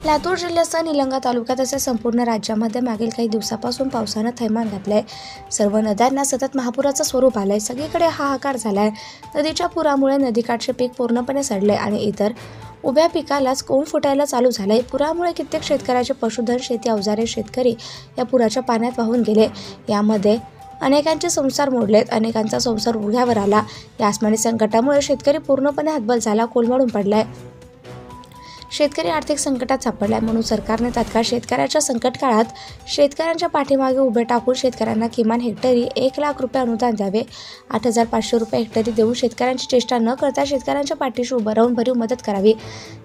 लातूर जिल्ह्याचा निलंगा तालुका तसेच संपूर्ण राज्यामध्ये मागील काही दिवसापासून पावसानं थैमान घातलंय। सर्व नद्यांना सतत महापुराचं स्वरूप आलंय। सगळीकडे हाहाकार झालाय। नदीच्या पुरामुळे नदीकाठचे पीक पूर्णपणे सडले आणि इतर उभ्या पिकालाच कोंब फुटायला चालू झालंय। पुरामुळे कित्येक शेतकऱ्याचे पशुधन, शेती अवजारे, शेतकरी या पुराच्या पाण्यात वाहून गेले। यामध्ये अनेकांचे संसार मोडलेत, अनेकांचा संसार उघड्यावर आला। या आसमानी संकटामुळे शेतकरी पूर्णपणे हतबल झाला, कोलमडून पडलाय। शेतकरी आर्थिक संकटात सापडलाय, म्हणून सरकारने तात्काळ शेतकऱ्याच्या संकट काळात शेतकऱ्यांच्या पाठीमागे उभे टाकून शेतकऱ्यांना किमान हेक्टरी 1 लाख रुपये अनुदान द्यावे। 8,500 रुपये हेक्टरी देऊन शेतकऱ्यांची चेष्टा न करता शेतकऱ्यांच्या पाठीशी उभं राहून भरीव मदत करावी।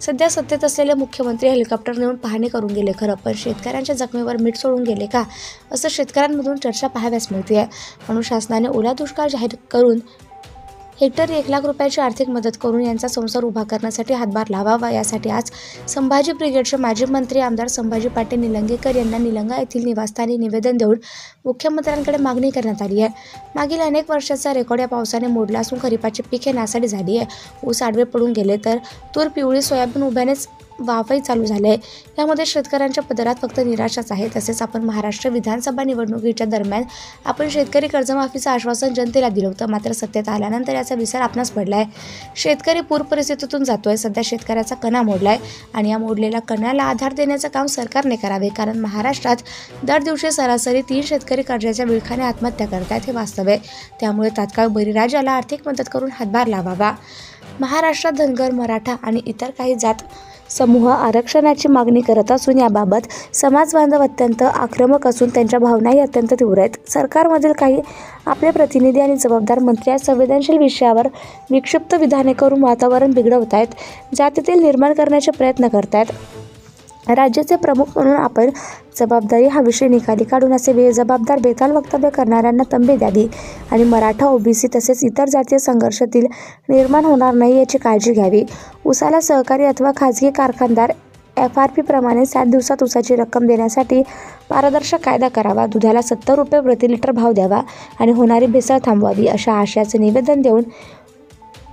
सध्या सत्तेत असलेले मुख्यमंत्री हेलिकॉप्टर नेऊन पाहणी करून गेले खरं, पण शेतकऱ्यांच्या जखमेवर मीठ सोडून गेले का, असं शेतकऱ्यांमधून चर्चा पाहाव्यास मिळते। म्हणून शासनाने ओला दुष्काळ जाहीर करून हेक्टरी 1 लाख रुपयाची आर्थिक मदत करून यांचा संसार उभा करण्यासाठी हातभार लावावा। यासाठी आज संभाजी ब्रिगेडचे माजी मंत्री आमदार संभाजी पाटील निलंगेकर यांना निलंगा येथील निवासस्थानी निवेदन देऊन मुख्यमंत्र्यांकडे मागणी करण्यात आली आहे। मागील अनेक वर्षाचा रेकॉर्ड या पावसाने मोडला असून खरीपाची पिके नासाडी झाली आहे। ऊस आडवे पडून गेले तर तूर पिवळी, सोयाबीन उभ्यानेच वाफही चालू झाले। यामध्ये शेतकऱ्यांच्या पदरात फक्त निराशाच आहे। तसेच आपण महाराष्ट्र विधानसभा निवडणुकीच्या दरम्यान आपण शेतकरी कर्जमाफीचं आश्वासन जनतेला दिलं होतं, मात्र सत्तेत आल्यानंतर याचा विसर आपणास पडलाय। शेतकरी पूर परिस्थितीतून जातोय। सध्या शेतकऱ्याचा कणा मोडलाय आणि या मोडलेल्या कणाला आधार देण्याचं काम सरकारने करावे, कारण महाराष्ट्रात दर दिवशी सरासरी 3 शेतकरी कर्जाच्या विळखाने आत्महत्या करतायत, हे वास्तव आहे। त्यामुळे तात्काळ बळीराजाला आर्थिक मदत करून हातभार लावावा। महाराष्ट्रात धनगर, मराठा आणि इतर काही जात समूह आरक्षणाची मागणी करत असून याबाबत समाज बांधव अत्यंत आक्रमक असून त्यांच्या भावनाही अत्यंत तीव्र आहेत। सरकारमधील काही आपले प्रतिनिधी आणि जबाबदार मंत्री या संवेदनशील विषयावर विक्षिप्त विधाने करून वातावरण बिघडवत आहेत, जातीतील निर्माण करण्याचे प्रयत्न करतायत। राज्याचे प्रमुख म्हणून आपण जबाबदारी हा विषय निकाली काढून असे बेजबाबदार बेताल वक्तव्य करणाऱ्यांना तंबी द्यावी आणि मराठा, ओबीसी तसेच इतर जातीय संघर्षातील निर्माण होणार नाही याची काळजी घ्यावी। ऊसाला सहकारी अथवा खाजगी कारखानदार FRP प्रमाणे 7 दिवसात ऊसाची रक्कम देण्यासाठी पारदर्शक कायदा करावा। दुधाला 70 रुपये प्रति लिटर भाव द्यावा आणि होणारी भेसळ थांबवावी, अशा आशयाचे निवेदन देऊन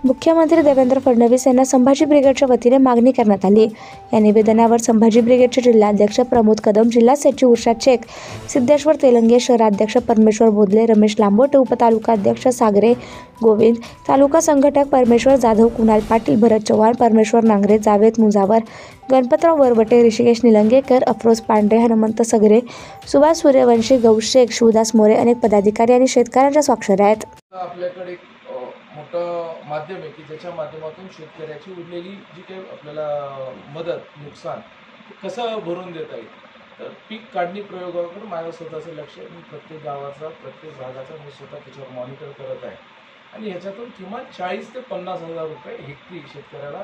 मुख्यमंत्री देवेंद्र फडणवीस यांना संभाजी ब्रिगेडच्या वतीने मागणी करण्यात आली। या निवेदनावर संभाजी ब्रिगेडचे जिल्हाध्यक्ष प्रमोद कदम, जिल्हा सचिव उर्षा शेख, सिद्धेश्वर तेलंगे, शहराध्यक्ष परमेश्वर बोदले, रमेश लांबोटे, उपतालुका अध्यक्ष सागरे गोविंद, तालुका संघटक परमेश्वर जाधव, कुणाल पाटील, भरत चव्हाण, परमेश्वर नांगरे, जावेद मुजावर, गणपतराव वरवटे, ऋषिकेश निलंगेकर, अफरोज पांढरे, हनुमंत सगरे, सुभाष सूर्यवंशी, गौश शेख, शिवदास मोरे, अनेक पदाधिकारी आणि शेतकऱ्यांच्या स्वाक्षऱ्या आहेत। आपल्याकडे मोठं माध्यम आहे की ज्याच्या माध्यमातून शेतकऱ्याची उरलेली जी काही आपल्याला मदत, नुकसान कसं भरून देता येईल। तर पीक काढणी प्रयोगावर माझं स्वतःचं लक्ष आहे। मी प्रत्येक गावाचा, प्रत्येक भागाचा मी स्वतः त्याच्यावर मॉनिटर करत आहे आणि ह्याच्यातून किमान 40 ते 50 हजार रुपये हेक्टरी शेतकऱ्याला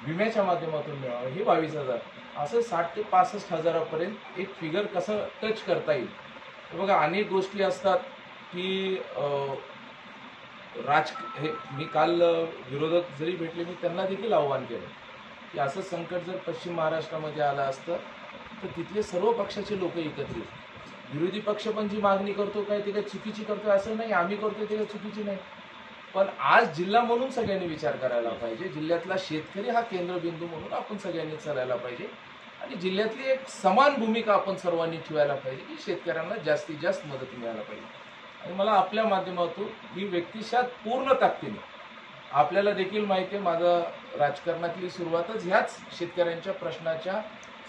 विम्याच्या माध्यमातून मिळावं। हे 22,000 असं 60 ते 65 हजारापर्यंत एक फिगर कसं टच करता येईल। बघा, अनेक गोष्टी असतात की हे मी काल विरोधक जरी भेटले, मी त्यांना देखील आव्हान केलं की असं संकट जर पश्चिम महाराष्ट्रामध्ये आलं असतं तर तिथले सर्व पक्षाचे लोक एकत्रित, विरोधी पक्ष पण जी मागणी करतो काय ते काही चुकीची करतोय असं नाही, आम्ही करतोय ते काही चुकीची नाही, पण आज जिल्हा म्हणून सगळ्यांनी विचार करायला पाहिजे। जिल्ह्यातला शेतकरी हा केंद्रबिंदू म्हणून आपण सगळ्यांनी चालायला पाहिजे आणि जिल्ह्यातली एक समान भूमिका आपण सर्वांनी ठेवायला पाहिजे की शेतकऱ्यांना जास्तीत जास्त मदत मिळायला पाहिजे। आणि मला आपल्या माध्यमातून मी व्यक्तिशः पूर्ण ताकदीने, आपल्याला देखील माहिती आहे माझं राजकारणातली सुरुवातच ह्याच शेतकऱ्यांच्या प्रश्नाच्या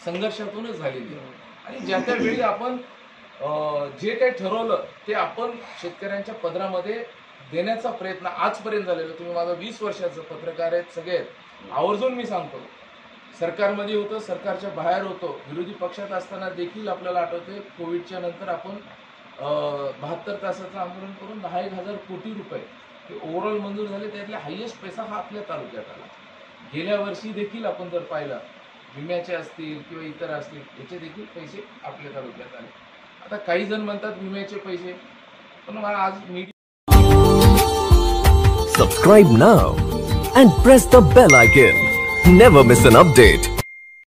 संघर्षातूनच झालेली आहे आणि ज्या त्यावेळी आपण जे काही ठरवलं ते आपण शेतकऱ्यांच्या पदरामध्ये देण्याचा प्रयत्न आजपर्यंत झालेला। तुम्ही माझं 20 वर्षाचं पत्रकार आहेत, सगळे आवर्जून मी सांगतो, सरकारमध्ये होतं, सरकारच्या बाहेर होतो, विरोधी पक्षात असताना देखील आपल्याला आठवते कोविडच्या नंतर आपण 72 तासाचं आंदोलन करून 10,000 कोटी रुपये हे ओव्हरऑल मंजूर झाले। त्यातला हायेस्ट पैसा हा आपल्या तालुक्यात आला। गेल्या वर्षी देखील आपण जर पाहिलं, विम्याचे असतील किंवा इतर असतील, याचे देखील पैसे आपल्या तालुक्यात आले। आता काही जण म्हणतात विम्याचे पैसे, पण मला आज Subscribe now and press the bell icon. Never miss an update.